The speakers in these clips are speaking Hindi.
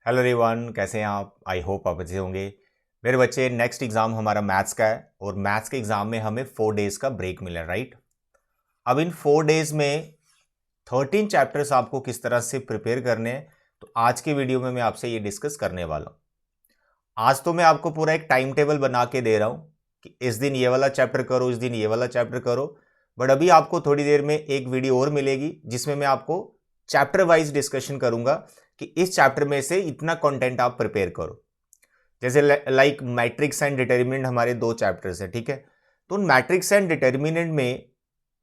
हेलो एवरीवन, कैसे हैं आप? आई होप आप अच्छे होंगे। मेरे बच्चे, नेक्स्ट एग्ज़ाम हमारा मैथ्स का है और मैथ्स के एग्ज़ाम में हमें 4 डेज़ का ब्रेक मिला, राइट। अब इन 4 डेज़ में 13 चैप्टर्स आपको किस तरह से प्रिपेयर करने हैं, तो आज के वीडियो में मैं आपसे ये डिस्कस करने वाला हूँ। आज तो मैं आपको पूरा एक टाइम टेबल बना के दे रहा हूँ कि इस दिन ये वाला चैप्टर करो, इस दिन ये वाला चैप्टर करो। बट अभी आपको थोड़ी देर में एक वीडियो और मिलेगी जिसमें मैं आपको चैप्टर वाइज डिस्कशन करूंगा कि इस चैप्टर में से इतना कंटेंट आप प्रिपेयर करो। जैसे लाइक मैट्रिक्स एंड डिटर्मिनेंट हमारे 2 चैप्टर्स है, ठीक है। तो उन मैट्रिक्स एंड डिटर्मिनेंट में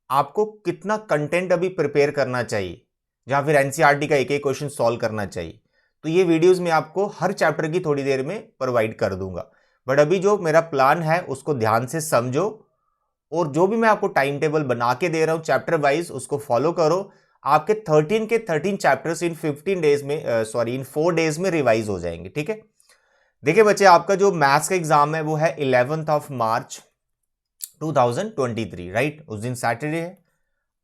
आपको कितना कंटेंट अभी प्रिपेयर करना चाहिए, या फिर एनसीईआरटी का एक एक क्वेश्चन सॉल्व करना चाहिए, तो ये वीडियोस में आपको हर चैप्टर की थोड़ी देर में प्रोवाइड कर दूंगा। बट अभी जो मेरा प्लान है उसको ध्यान से समझो, और जो भी मैं आपको टाइम टेबल बना के दे रहा हूं चैप्टर वाइज उसको फॉलो करो। आपके 13 चैप्टर्स इन 15 डेज में इन 4 डेज में रिवाइज हो जाएंगे, ठीक है। देखिए बच्चे, आपका जो मैथ्स का एग्जाम है वो है 11 मार्च 2023, राइट। उस दिन सैटरडे है।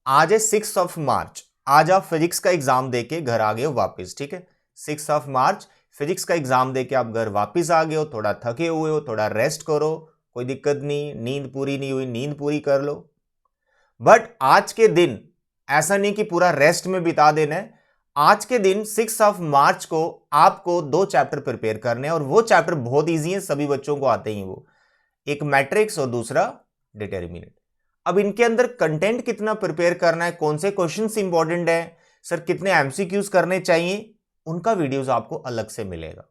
आज है 6 मार्च। आज आप फिजिक्स का एग्जाम देके घर आ गए हो वापस, ठीक है। 6 मार्च फिजिक्स का एग्जाम देके आप घर वापस आ गए हो, थोड़ा थके हुए हो, थोड़ा रेस्ट करो, कोई दिक्कत नहीं। नींद पूरी नहीं हुई, नींद पूरी कर लो। बट आज के दिन ऐसा नहीं कि पूरा रेस्ट में बिता देना है। आज के दिन 6 मार्च को आपको 2 चैप्टर प्रिपेयर करने हैं, और वो चैप्टर बहुत इजी है, सभी बच्चों को आते ही वो। एक मैट्रिक्स और दूसरा डिटर्मिनेंट। अब इनके अंदर कंटेंट कितना प्रिपेयर करना है, कौन से क्वेश्चंस इंपॉर्टेंट है, सर कितने एमसीक्यूज करने चाहिए, उनका वीडियोस आपको अलग से मिलेगा।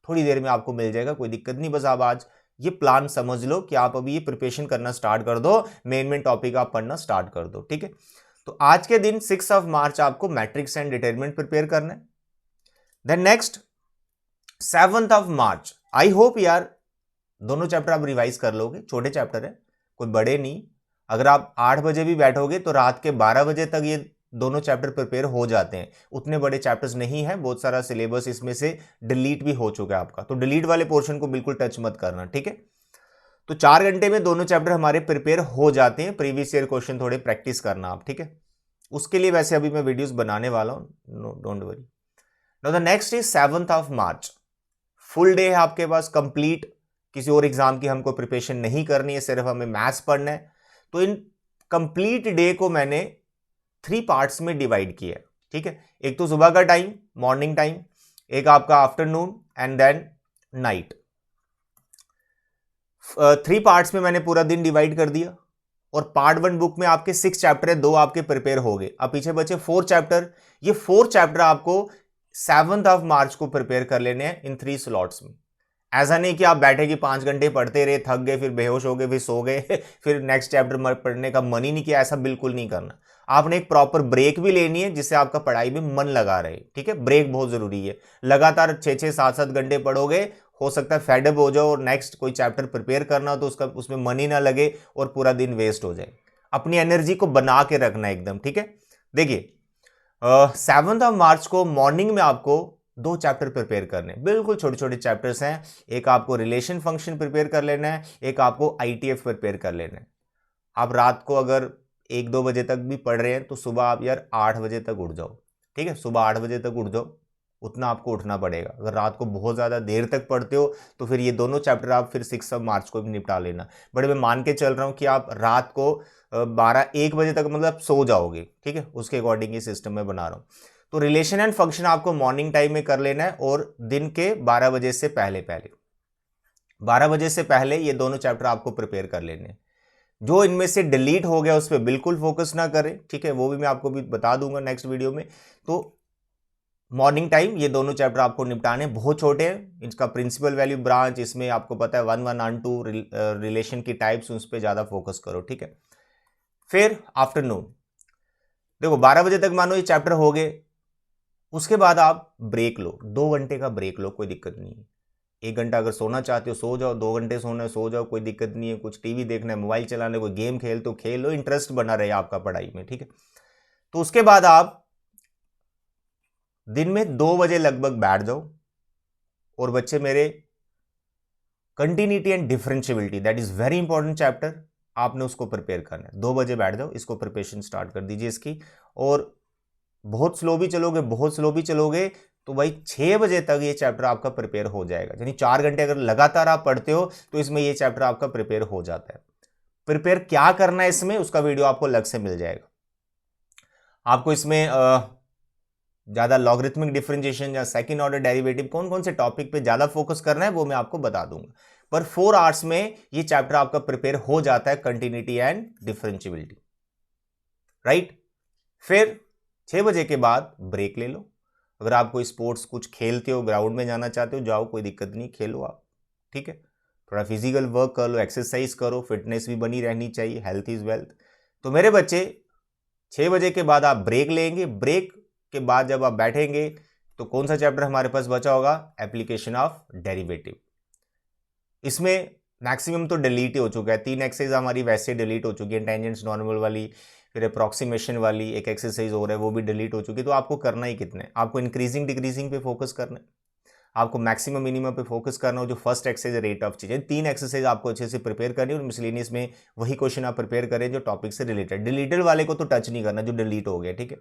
थोड़ी देर में आपको मिल जाएगा, कोई दिक्कत नहीं। बस आप आज ये प्लान समझ लो कि आप अभी ये प्रिपरेशन करना स्टार्ट कर दो, मेन टॉपिक आप पढ़ना स्टार्ट कर दो, ठीक है। तो आज के दिन 6 मार्च आपको मैट्रिक्स एंड डिटरमिनेंट प्रिपेयर करना है। Then next 7 March, I hope यार दोनों चैप्टर आप रिवाइज कर लोगे। छोटे चैप्टर है, कोई बड़े नहीं। अगर आप 8 बजे भी बैठोगे तो रात के 12 बजे तक ये दोनों चैप्टर प्रिपेयर हो जाते हैं। उतने बड़े चैप्टर्स नहीं है, बहुत सारा सिलेबस इसमें से डिलीट भी हो चुका है आपका, तो डिलीट वाले पोर्शन को बिल्कुल टच मत करना, ठीक है। तो 4 घंटे में दोनों चैप्टर हमारे प्रिपेयर हो जाते हैं। प्रीवियस ईयर क्वेश्चन थोड़े प्रैक्टिस करना आप, ठीक है। उसके लिए वैसे अभी मैं वीडियोस बनाने वाला हूं, no don't worry. Now the next is 7 March. Full day है आपके पास कंप्लीट। किसी और एग्जाम की हमको प्रिपरेशन नहीं करनी है, सिर्फ हमें मैथ्स पढ़ना है। तो इन कंप्लीट डे को मैंने 3 पार्ट्स में डिवाइड किया है, ठीक है। एक तो सुबह का टाइम, मॉर्निंग टाइम, एक आपका afternoon, and then night. 3 parts में मैंने पूरा दिन डिवाइड कर दिया। और पार्ट 1 बुक में आपके 6 चैप्टर है, 2 आपके प्रिपेयर हो गए। अब पीछे बचे 4 चैप्टर। ये 4 चैप्टर आपको 7 मार्च को प्रिपेयर कर लेने हैं इन 3 स्लॉट्स में। ऐसा नहीं कि आप बैठे कि 5 घंटे पढ़ते रहे, थक गए, फिर बेहोश हो गए, फिर सो गए फिर नेक्स्ट चैप्टर पढ़ने का मन ही नहीं किया। ऐसा बिल्कुल नहीं करना। आपने एक प्रॉपर ब्रेक भी लेनी है जिससे आपका पढ़ाई में मन लगा रहे, ठीक है। ब्रेक बहुत जरूरी है। लगातार 6-6, 7-7 घंटे पढ़ोगे, हो सकता है फेडअप हो जाओ और नेक्स्ट कोई चैप्टर प्रिपेयर करना हो तो उसका उसमें मन ही ना लगे और पूरा दिन वेस्ट हो जाए। अपनी एनर्जी को बना के रखना एकदम, ठीक है। देखिए 7 मार्च को मॉर्निंग में आपको 2 चैप्टर प्रिपेयर करने, बिल्कुल छोटे छोटे चैप्टर्स हैं। एक आपको रिलेशन फंक्शन प्रिपेयर कर लेना है, एक आपको आईटीएफ प्रिपेयर कर लेना है। आप रात को अगर 1-2 बजे तक भी पढ़ रहे हैं तो सुबह आप यार 8 बजे तक उठ जाओ, ठीक है। सुबह 8 बजे तक उठ जाओ, उतना आपको उठना पड़ेगा। अगर रात को बहुत ज़्यादा देर तक पढ़ते हो तो फिर ये दोनों चैप्टर आप फिर 6 मार्च को भी निपटा लेना। बट मैं मान के चल रहा हूँ कि आप रात को 12-1 बजे तक मतलब सो जाओगे, ठीक है। उसके अकॉर्डिंग ये सिस्टम में बना रहा हूँ। तो रिलेशन एंड फंक्शन आपको मॉर्निंग टाइम में कर लेना है, और दिन के 12 बजे से पहले पहले 12 बजे से पहले ये दोनों चैप्टर आपको प्रिपेयर कर लेने हैं। जो इनमें से डिलीट हो गया उस पर बिल्कुल फोकस ना करें, ठीक है। वो भी मैं आपको भी बता दूंगा नेक्स्ट वीडियो में। तो मॉर्निंग टाइम ये दोनों चैप्टर आपको निपटाने, बहुत छोटे हैं। इसका प्रिंसिपल वैल्यू ब्रांच, इसमें आपको पता है 1 1 2 रिलेशन की टाइप्स, उस पर ज़्यादा फोकस करो, ठीक है। फिर आफ्टरनून देखो 12 बजे तक मानो ये चैप्टर हो गए। उसके बाद आप ब्रेक लो, 2 घंटे का ब्रेक लो, कोई दिक्कत नहीं है। 1 घंटा अगर सोना चाहते हो सो जाओ, 2 घंटे सोना है सो जाओ, कोई दिक्कत नहीं है। कुछ टीवी देखना है, मोबाइल चलाना है, कोई गेम खेल तो खेल लो, इंटरेस्ट बना रहे आपका पढ़ाई में, ठीक है। तो उसके बाद आप दिन में 2 बजे लगभग बैठ जाओ। और बच्चे मेरे, continuity and differentiability, that is very important chapter, आपने उसको प्रिपेयर करना है। 2 बजे बैठ जाओ, इसको प्रिपरेशन स्टार्ट कर दीजिए इसकी। और बहुत स्लो भी चलोगे, बहुत स्लो भी चलोगे तो भाई 6 बजे तक ये चैप्टर आपका प्रिपेयर हो जाएगा, यानी 4 घंटे अगर लगातार आप पढ़ते हो तो इसमें ये चैप्टर आपका प्रिपेयर हो जाता है। प्रिपेयर क्या करना है इसमें, उसका वीडियो आपको अलग से मिल जाएगा। आपको इसमें ज़्यादा लॉगरिथमिक डिफरेंशिएशन या सेकंड ऑर्डर डेरिवेटिव कौन कौन से टॉपिक पे ज़्यादा फोकस करना है वो मैं आपको बता दूंगा, पर 4 आवर्स में ये चैप्टर आपका प्रिपेयर हो जाता है, कंटिन्यूटी एंड डिफरेंशियबिलिटी, राइट। फिर 6 बजे के बाद ब्रेक ले लो। अगर आप कोई स्पोर्ट्स कुछ खेलते हो, ग्राउंड में जाना चाहते हो, जाओ, कोई दिक्कत नहीं, खेलो आप, ठीक है। थोड़ा फिजिकल वर्क कर लो, एक्सरसाइज करो, फिटनेस भी बनी रहनी चाहिए, हेल्थ इज वेल्थ। तो मेरे बच्चे 6 बजे के बाद आप ब्रेक लेंगे। ब्रेक के बाद जब आप बैठेंगे तो कौन सा चैप्टर हमारे पास बचा होगा, एप्लीकेशन ऑफ डेरिवेटिव। इसमें मैक्सिमम तो डिलीट ही हो चुका है, 3 एक्सरसाइज हमारी वैसे डिलीट हो चुकी है, टेंजेंट्स नॉर्मल वाली, फिर अप्रॉक्सीमेशन वाली एक एक्सरसाइज हो रहा है वो भी डिलीट हो चुकी है। तो आपको करना ही कितने, आपको इंक्रीजिंग डिक्रीजिंग पे फोकस करना है, आपको मैक्सिमम मिनिमम पे फोकस करना हो। जो first exercise rate of change, 3 exercise आपको अच्छे से प्रिपेयर करनी है और मिसलेनियस में वही क्वेश्चन आप प्रिपेयर करें जो टॉपिक से रिलेटेड। डिलीटेड वाले को तो टच नहीं करना जो डिलीट हो गया, ठीक है।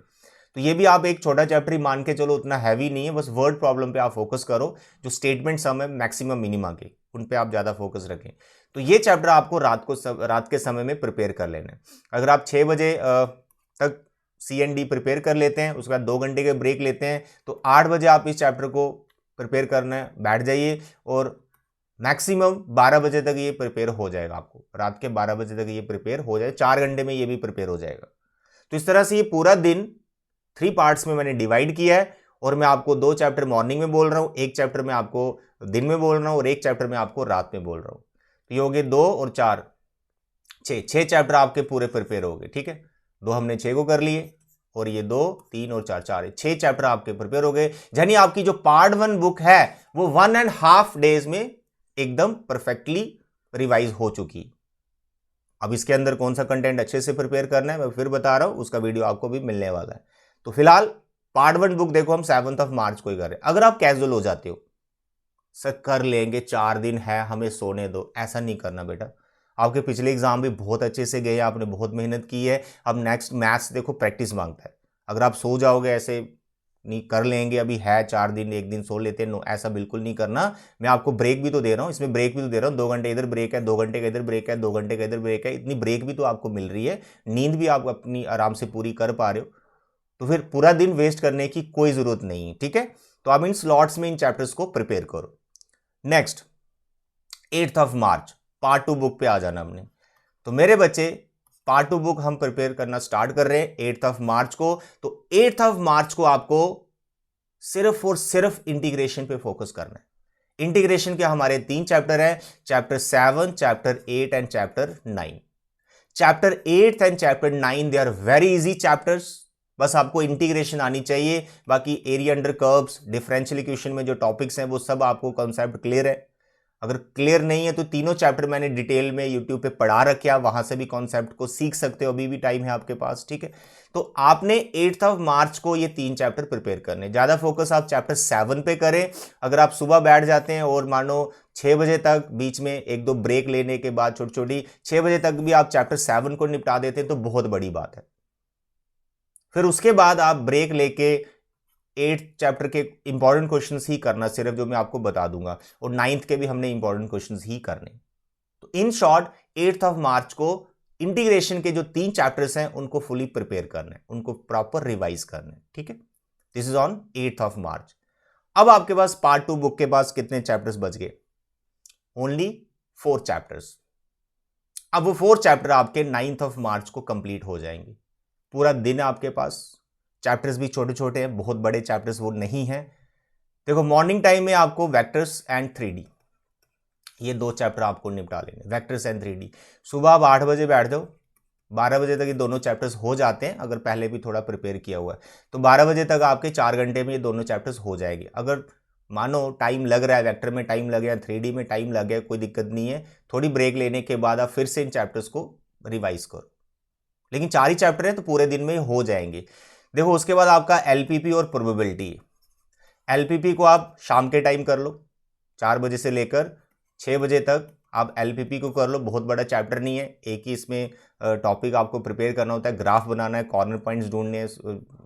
तो ये भी आप एक छोटा चैप्टर ही मान के चलो, उतना हैवी नहीं है, बस वर्ड प्रॉब्लम पे आप फोकस करो, जो स्टेटमेंट सम है मैक्सिमम मिनिमा के, उन पे आप ज़्यादा फोकस रखें। तो ये चैप्टर आपको रात के समय में प्रिपेयर कर लेना है। अगर आप 6 बजे तक CND प्रिपेयर कर लेते हैं, उसके बाद 2 घंटे के ब्रेक लेते हैं, तो 8 बजे आप इस चैप्टर को प्रिपेयर करना है, बैठ जाइए और मैक्सिमम 12 बजे तक ये प्रिपेयर हो जाएगा। आपको रात के 12 बजे तक ये प्रिपेयर हो जाए, 4 घंटे में ये भी प्रिपेयर हो जाएगा। तो इस तरह से ये पूरा दिन 3 पार्ट्स में मैंने डिवाइड किया है और मैं आपको 2 चैप्टर मॉर्निंग में बोल रहा हूँ, 1 चैप्टर में आपको दिन में बोल रहा हूँ और 1 चैप्टर में आपको रात में बोल रहा हूँ। तो ये हो गए 2 और 4 6 चैप्टर आपके पूरे प्रिपेयर हो गए, ठीक है। 2 हमने 6 को कर लिए और ये 2 3 और 4 4 6 चैप्टर आपके प्रिपेयर हो गए। यानी आपकी जो पार्ट 1 बुक है वो 1.5 डेज में एकदम परफेक्टली रिवाइज हो चुकी। अब इसके अंदर कौन सा कंटेंट अच्छे से प्रिपेयर करना है मैं फिर बता रहा हूं, उसका वीडियो आपको भी मिलने वाला है। तो फिलहाल पार्ट 1 बुक देखो हम 7 मार्च को ही कर रहे हैं। अगर आप कैजुअल हो जाते हो, सर कर लेंगे 4 दिन है हमें सोने दो, ऐसा नहीं करना बेटा। आपके पिछले एग्जाम भी बहुत अच्छे से गए, आपने बहुत मेहनत की है। अब नेक्स्ट मैथ्स देखो प्रैक्टिस मांगता है। अगर आप सो जाओगे ऐसे नहीं कर लेंगे, अभी है 4 दिन 1 दिन सो लेते हैं, नो ऐसा बिल्कुल नहीं करना। मैं आपको ब्रेक भी तो दे रहा हूँ, इसमें ब्रेक भी तो दे रहा हूँ, 2 घंटे इधर ब्रेक है, 2 घंटे का इधर ब्रेक है, 2 घंटे का इधर ब्रेक है, इतनी ब्रेक भी तो आपको मिल रही है, नींद भी आप अपनी आराम से पूरी कर पा रहे हो। तो फिर पूरा दिन वेस्ट करने की कोई जरूरत नहीं है, ठीक है। तो आप इन स्लॉट्स में इन चैप्टर्स को प्रिपेयर करो। नेक्स्ट 8 मार्च पार्ट 2 बुक पे आ जाना हमने। तो मेरे बच्चे पार्ट 2 बुक हम प्रिपेयर करना स्टार्ट कर रहे हैं 8 मार्च को। तो 8 मार्च को आपको सिर्फ और सिर्फ इंटीग्रेशन पे फोकस करना है। इंटीग्रेशन के हमारे 3 चैप्टर हैं, chapter 7, chapter 8 and chapter 9। Chapter 8 and chapter 9 they are very easy chapters, बस आपको इंटीग्रेशन आनी चाहिए। बाकी area under curves, differential equation में जो टॉपिक्स हैं वो सब आपको कॉन्सेप्ट क्लियर है। अगर क्लियर नहीं है तो तीनों चैप्टर मैंने डिटेल में यूट्यूब पे पढ़ा रखे हैं, वहां से भी कॉन्सेप्ट को सीख सकते हो, अभी भी टाइम है आपके पास, ठीक है। तो आपने 8 मार्च को ये 3 चैप्टर प्रिपेयर करने, ज्यादा फोकस आप चैप्टर 7 पे करें। अगर आप सुबह बैठ जाते हैं और मानो 6 बजे तक, बीच में 1-2 ब्रेक लेने के बाद छोटी छोटी 6 बजे तक भी आप चैप्टर 7 को निपटा देते हैं तो बहुत बड़ी बात है। फिर उसके बाद आप ब्रेक लेके 8 चैप्टर के इंपॉर्टेंट क्वेश्चंस ही करना सिर्फ, जो मैं आपको बता दूंगा, और 9th के भी हमने इंपॉर्टेंट क्वेश्चंस ही करने। तो इन शॉर्ट 8 मार्च को इंटीग्रेशन के जो 3 चैप्टर्स हैं उनको फुली प्रिपेयर करना है, उनको प्रॉपर रिवाइज करना है, ठीक है। दिस इज ऑन 8 मार्च। अब आपके पास पार्ट 2 बुक के पास कितने चैप्टर्स बच गए, ओनली 4 चैप्टर्स। अब वो 4 चैप्टर आपके 9 मार्च को कंप्लीट हो जाएंगे। पूरा दिन आपके पास, चैप्टर्स भी छोटे छोटे हैं, बहुत बड़े चैप्टर्स वो नहीं हैं। देखो मॉर्निंग टाइम में आपको वेक्टर्स एंड 3D, ये 2 चैप्टर आपको निपटा लेने, वेक्टर्स एंड 3D। सुबह आप 8 बजे बैठ जाओ, 12 बजे तक ये दोनों चैप्टर्स हो जाते हैं, अगर पहले भी थोड़ा प्रिपेयर किया हुआ है तो 12 बजे तक आपके 4 घंटे में ये दोनों चैप्टर्स हो जाएंगे। अगर मानो टाइम लग रहा है, वेक्टर में टाइम लग गया, 3D में टाइम लग गया, कोई दिक्कत नहीं है, थोड़ी ब्रेक लेने के बाद आप फिर से इन चैप्टर्स को रिवाइज करो। लेकिन 4 ही चैप्टर हैं तो पूरे दिन में हो जाएंगे। देखो उसके बाद आपका LPP और प्रोबेबिलिटी। LPP को आप शाम के टाइम कर लो, 4 बजे से लेकर 6 बजे तक आप LPP को कर लो, बहुत बड़ा चैप्टर नहीं है, एक ही इसमें टॉपिक आपको प्रिपेयर करना होता है, ग्राफ बनाना है, कॉर्नर पॉइंट्स ढूंढने हैं,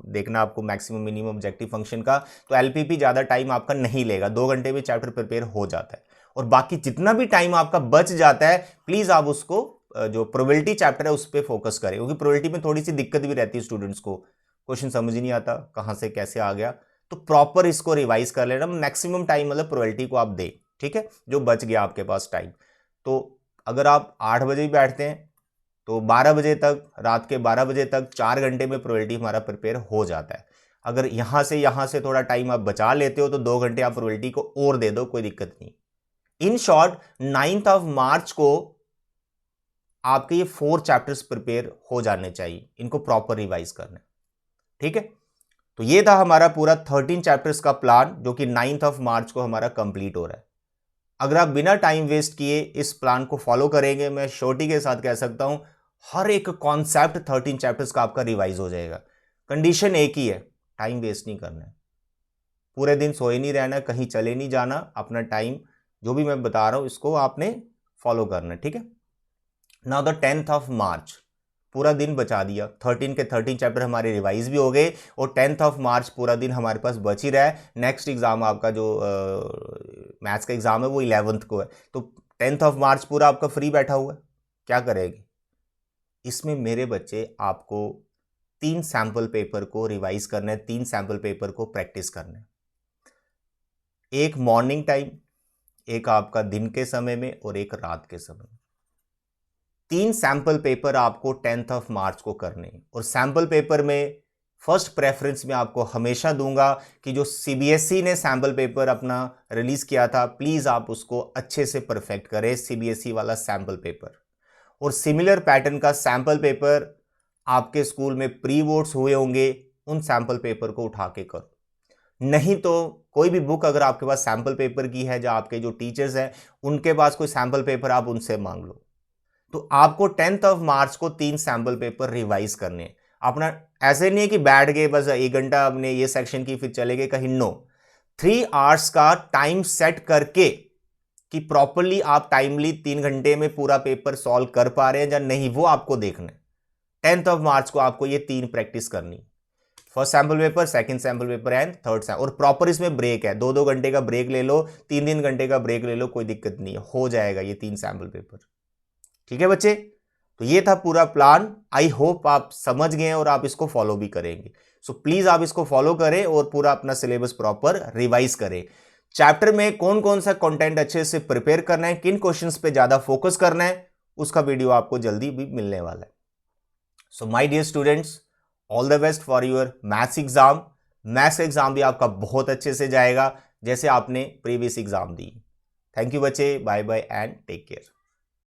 देखना आपको मैक्सिमम मिनिमम ऑब्जेक्टिव फंक्शन का। तो LPP ज़्यादा टाइम आपका नहीं लेगा, 2 घंटे में चैप्टर प्रिपेयर हो जाता है। और बाकी जितना भी टाइम आपका बच जाता है प्लीज़ आप उसको जो प्रोबेबिलिटी चैप्टर है उस पर फोकस करें, क्योंकि प्रोबेबिलिटी में थोड़ी सी दिक्कत भी रहती है स्टूडेंट्स को, क्वेश्चन समझ ही नहीं आता कहाँ से कैसे आ गया। तो प्रॉपर इसको रिवाइज कर लेना, मैक्सिमम टाइम मतलब प्रोबेबिलिटी को आप दे, ठीक है, जो बच गया आपके पास टाइम। तो अगर आप 8 बजे भी बैठते हैं तो 12 बजे तक, रात के 12 बजे तक 4 घंटे में प्रोबेबिलिटी हमारा प्रिपेयर हो जाता है। अगर यहाँ से थोड़ा टाइम आप बचा लेते हो तो 2 घंटे आप प्रोबेबिलिटी को और दे दो, कोई दिक्कत नहीं। इन शॉर्ट 9 मार्च को आपके ये 4 चैप्टर्स प्रिपेयर हो जाने चाहिए, इनको प्रॉपर रिवाइज करना है, ठीक है। तो ये था हमारा पूरा 13 चैप्टर्स का प्लान, जो कि 9 मार्च को हमारा कंप्लीट हो रहा है। अगर आप बिना टाइम वेस्ट किए इस प्लान को फॉलो करेंगे, मैं श्योरिटी के साथ कह सकता हूं हर एक कॉन्सेप्ट 13 चैप्टर्स का आपका रिवाइज हो जाएगा। कंडीशन एक ही है, टाइम वेस्ट नहीं करना है, पूरे दिन सोए नहीं रहना, कहीं चले नहीं जाना, अपना टाइम जो भी मैं बता रहा हूं इसको आपने फॉलो करना है, ठीक है। नाउ द 10th मार्च, पूरा दिन बचा दिया, 13 के 13 चैप्टर हमारे रिवाइज भी हो गए और 10th मार्च पूरा दिन हमारे पास बच ही रहा है। नेक्स्ट एग्जाम आपका जो मैथ्स का एग्जाम है वो 11th को है, तो 10th मार्च पूरा आपका फ्री बैठा हुआ है, क्या करेंगे? इसमें मेरे बच्चे आपको 3 सैंपल पेपर को रिवाइज करना है, 3 सैंपल पेपर को प्रैक्टिस करना है, एक मॉर्निंग टाइम, एक आपका दिन के समय में और एक रात के समय में। 3 सैंपल पेपर आपको 10th मार्च को करने हैं। और सैंपल पेपर में फर्स्ट प्रेफरेंस में आपको हमेशा दूंगा कि जो CBSE ने सैंपल पेपर अपना रिलीज किया था, प्लीज आप उसको अच्छे से परफेक्ट करें, CBSE वाला सैंपल पेपर। और सिमिलर पैटर्न का सैंपल पेपर आपके स्कूल में प्री बोर्ड्स हुए होंगे, उन सैंपल पेपर को उठा के करो। नहीं तो कोई भी बुक अगर आपके पास सैंपल पेपर की है, या आपके जो टीचर्स हैं उनके पास कोई सैंपल पेपर, आप उनसे मांग लो। तो आपको 10th मार्च को 3 सैंपल पेपर रिवाइज करने हैं। अपना ऐसे नहीं है कि बैठ गए बस 1 घंटा आपने ये सेक्शन की फिर चले गए कहीं, नो, 3 आवर्स का टाइम सेट करके कि प्रॉपरली आप टाइमली 3 घंटे में पूरा पेपर सॉल्व कर पा रहे हैं या नहीं, वो आपको देखना है। 10th मार्च को आपको ये 3 प्रैक्टिस करनी, first sample paper, second sample paper and third sample. और प्रॉपर इसमें ब्रेक है, 2-2 घंटे का ब्रेक ले लो, 3-3 घंटे का ब्रेक ले लो, कोई दिक्कत नहीं है, हो जाएगा ये 3 सैंपल पेपर, ठीक है बच्चे। तो ये था पूरा प्लान, आई होप आप समझ गए और आप इसको फॉलो भी करेंगे। सो प्लीज आप इसको फॉलो करें और पूरा अपना सिलेबस प्रॉपर रिवाइज करें। चैप्टर में कौन कौन सा कंटेंट अच्छे से प्रिपेयर करना है, किन क्वेश्चंस पे ज्यादा फोकस करना है, उसका वीडियो आपको जल्दी भी मिलने वाला है। So my dear students, all the best for your maths exam. Maths exam भी आपका बहुत अच्छे से जाएगा जैसे आपने प्रीवियस एग्जाम दी। थैंक यू बच्चे, bye bye and take care.